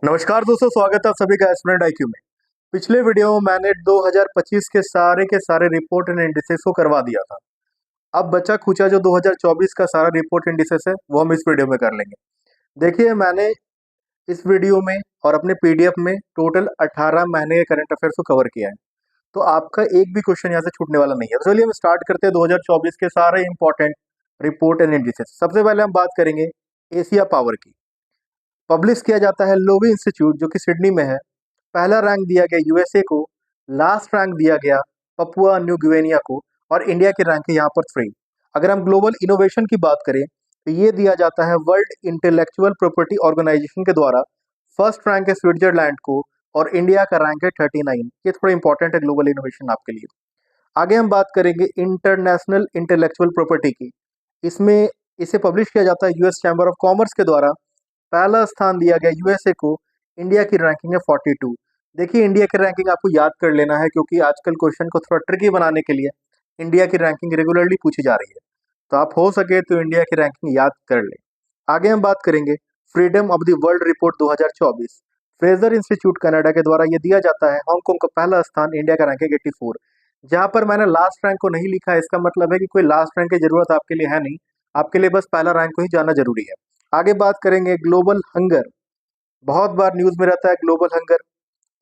नमस्कार दोस्तों, स्वागत है आप सभी का एस्पिरेंट आईक्यू में। पिछले वीडियो में मैंने 2025 के सारे रिपोर्ट एंड इंडिसेस को करवा दिया था। अब बचा खुचा जो 2024 का सारा रिपोर्ट इंडिसेस है वो हम इस वीडियो में कर लेंगे। देखिए, मैंने इस वीडियो में और अपने पीडीएफ में टोटल 18 महीने के करंट अफेयर्स को कवर किया है, तो आपका एक भी क्वेश्चन यहाँ से छूटने वाला नहीं है। तो चलिए हम स्टार्ट करते हैं 2024 के सारे इंपॉर्टेंट रिपोर्ट एंड इंडिसेस। सबसे पहले हम बात करेंगे एशिया पावर की। पब्लिश किया जाता है लोवी इंस्टीट्यूट, जो कि सिडनी में है। पहला रैंक दिया गया यूएसए को, लास्ट रैंक दिया गया पपुआ न्यू गिवेनिया को, और इंडिया की रैंक है यहाँ पर 3। अगर हम ग्लोबल इनोवेशन की बात करें तो ये दिया जाता है वर्ल्ड इंटेलेक्चुअल प्रॉपर्टी ऑर्गेनाइजेशन के द्वारा। फर्स्ट रैंक है स्विट्जरलैंड को और इंडिया का रैंक है 39। ये थोड़ा इंपॉर्टेंट है ग्लोबल इनोवेशन आपके लिए। आगे हम बात करेंगे इंटरनेशनल इंटेलेक्चुअल प्रॉपर्टी की। इसमें इसे पब्लिश किया जाता है यूएस चैम्बर ऑफ कॉमर्स के द्वारा। पहला स्थान दिया गया यूएसए को, इंडिया की रैंकिंग है 42। देखिए, इंडिया की रैंकिंग आपको याद कर लेना है, क्योंकि आजकल क्वेश्चन को थोड़ा ट्रिकी बनाने के लिए इंडिया की रैंकिंग रेगुलरली पूछी जा रही है, तो आप हो सके तो इंडिया की रैंकिंग याद कर लें। आगे हम बात करेंगे freedom of the world report 2024। Fraser institute Canada के द्वारा ये दिया जाता है। हांगकांग का पहला स्थान, इंडिया का रैंक है 84। जहां पर मैंने लास्ट रैंक को नहीं लिखा है, इसका मतलब है कि कोई लास्ट रैंक की जरूरत आपके लिए है नहीं, आपके लिए बस पहला रैंक को ही जाना जरूरी है। आगे बात करेंगे ग्लोबल हंगर। बहुत बार न्यूज में रहता है ग्लोबल हंगर।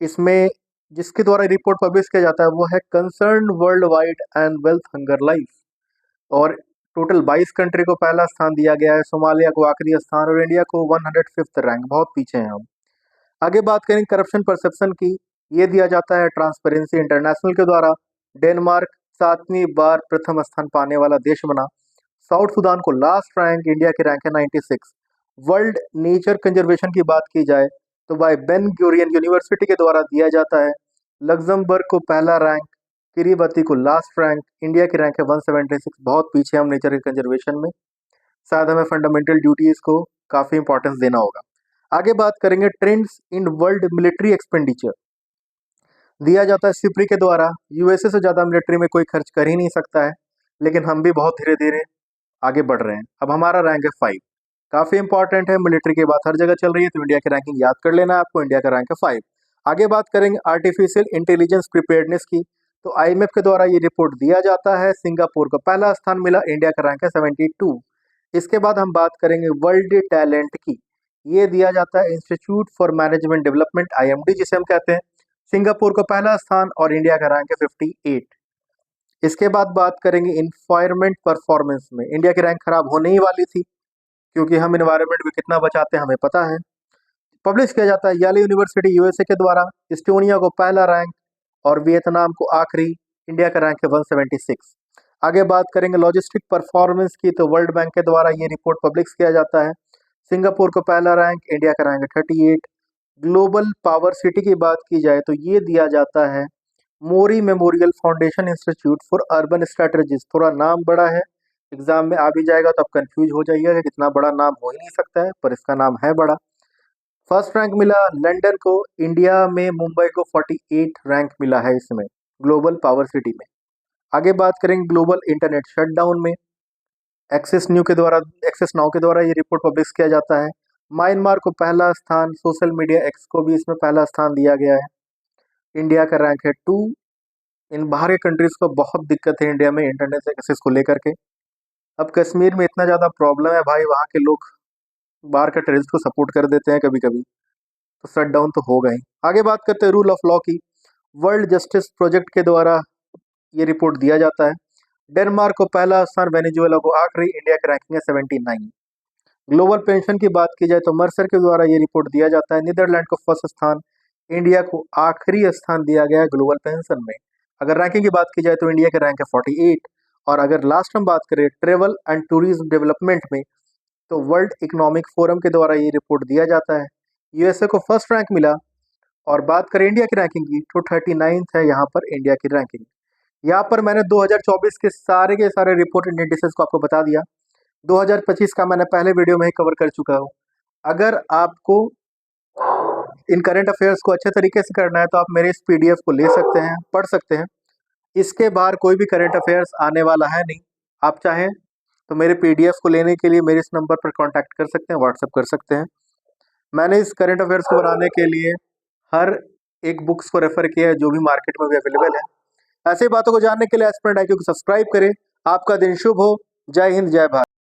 इसमें जिसके द्वारा रिपोर्ट पब्लिश किया जाता है वो है concern world wide and wealth hunger life. और टोटल 22 कंट्री को पहला स्थान दिया गया है, सोमालिया को आखिरी स्थान और इंडिया को 105th रैंक। बहुत पीछे हैं हम। आगे बात करें करप्शन परसेप्शन की। ये दिया जाता है ट्रांसपेरेंसी इंटरनेशनल के द्वारा। डेनमार्क 7वीं बार प्रथम स्थान पाने वाला देश बना। साउथ सुडान को लास्ट रैंक, इंडिया की रैंक है 96। वर्ल्ड नेचर कंजर्वेशन की बात की जाए तो बाय बेन ग्यूरियन यूनिवर्सिटी के द्वारा दिया जाता है। लग्जमबर्ग को पहला रैंक, किरीबती को लास्ट रैंक, इंडिया की रैंक है 176। बहुत पीछे हम नेचर के कंजर्वेशन में। शायद हमें फंडामेंटल ड्यूटीज को काफी इंपॉर्टेंस देना होगा। आगे बात करेंगे trends in world military expenditure. दिया जाता है सिप्री के द्वारा। यूएसए से ज्यादा मिलिट्री में कोई खर्च कर ही नहीं सकता है, लेकिन हम भी बहुत धीरे धीरे आगे बढ़ रहे हैं। अब हमारा रैंक है 5। काफी इंपॉर्टेंट है, मिलिट्री की बात हर जगह चल रही है, तो इंडिया की रैंकिंग याद कर लेना है आपको। इंडिया का रैंक है 5। आगे बात करेंगे आर्टिफिशियल इंटेलिजेंस प्रिपेयर्डनेस की। तो आईएमएफ के द्वारा ये रिपोर्ट दिया जाता है। सिंगापुर को पहला स्थान मिला, इंडिया का रैंक है 72। इसके बाद हम बात करेंगे वर्ल्ड टैलेंट की। ये दिया जाता है institute for management development, IMD जिसे हम कहते हैं। सिंगापुर को पहला स्थान और इंडिया का रैंक है 58। इसके बाद बात करेंगे इन्वायरमेंट परफॉर्मेंस में। इंडिया की रैंक खराब होने ही वाली थी, क्योंकि हम इन्वायरमेंट भी कितना बचाते हैं हमें पता है। पब्लिश किया जाता है याले यूनिवर्सिटी यूएसए के द्वारा। इस्टोनिया को पहला रैंक और वियतनाम को आखिरी, इंडिया का रैंक है 176। आगे बात करेंगे लॉजिस्टिक परफॉर्मेंस की। तो वर्ल्ड बैंक के द्वारा ये रिपोर्ट पब्लिश किया जाता है। सिंगापुर को पहला रैंक, इंडिया का रैंक है 38। ग्लोबल पावर सिटी की बात की जाए तो ये दिया जाता है Mori memorial foundation institute for urban strategies. थोड़ा नाम बड़ा है, एग्जाम में आ भी जाएगा तो आप कंफ्यूज हो जाइएगा कि इतना बड़ा नाम हो ही नहीं सकता है, पर इसका नाम है बड़ा। फर्स्ट रैंक मिला लंदन को, इंडिया में मुंबई को 48 रैंक मिला है इसमें, ग्लोबल पावर सिटी में। आगे बात करेंगे ग्लोबल इंटरनेट शटडाउन में। एक्सेस नाउ के द्वारा ये रिपोर्ट पब्लिश किया जाता है। म्यांमार को पहला स्थान, सोशल मीडिया एक्स को भी इसमें पहला स्थान दिया गया है। इंडिया का रैंक है 2। इन बाहर के कंट्रीज को बहुत दिक्कत है इंडिया में इंटरनेट एक्सेस को लेकर के। अब कश्मीर में इतना ज़्यादा प्रॉब्लम है भाई, वहाँ के लोग बाहर के टेररिस्ट को सपोर्ट कर देते हैं कभी कभी, तो शट डाउन तो होगा ही। आगे बात करते हैं रूल ऑफ लॉ की। वर्ल्ड जस्टिस प्रोजेक्ट के द्वारा ये रिपोर्ट दिया जाता है। डेनमार्क को पहला स्थान, वेनेजुएला को आखिरी, इंडिया की रैंकिंग है 79। ग्लोबल पेंशन की बात की जाए तो मर्सर के द्वारा ये रिपोर्ट दिया जाता है। नीदरलैंड को फर्स्ट स्थान, इंडिया को आखिरी स्थान दिया गया है ग्लोबल पेंशन में। अगर रैंकिंग की बात की जाए तो इंडिया का रैंक है 48। और अगर लास्ट हम बात करें ट्रेवल एंड टूरिज्म डेवलपमेंट में, तो वर्ल्ड इकोनॉमिक फोरम के द्वारा ये रिपोर्ट दिया जाता है। यूएसए को फर्स्ट रैंक मिला। और बात करें इंडिया की रैंकिंग की तो 39th है यहाँ पर इंडिया की रैंकिंग। यहाँ पर मैंने 2024 के सारे रिपोर्ट इंडिसेस को आपको बता दिया। 2025 का मैंने पहले वीडियो में ही कवर कर चुका हूँ। अगर आपको इन करंट अफेयर्स को अच्छे तरीके से करना है तो आप मेरे इस पीडीएफ को ले सकते हैं, पढ़ सकते हैं। इसके बाहर कोई भी करंट अफेयर्स आने वाला है नहीं। आप चाहें तो मेरे पीडीएफ को लेने के लिए मेरे इस नंबर पर कांटेक्ट कर सकते हैं, व्हाट्सएप कर सकते हैं। मैंने इस करंट अफेयर्स को बनाने के लिए हर एक बुक्स को रेफर किया है जो भी मार्केट में भी अवेलेबल है। ऐसी बातों को जानने के लिए एस्पिरेंट IQ को सब्सक्राइब करें। आपका दिन शुभ हो। जय हिंद, जय भारत।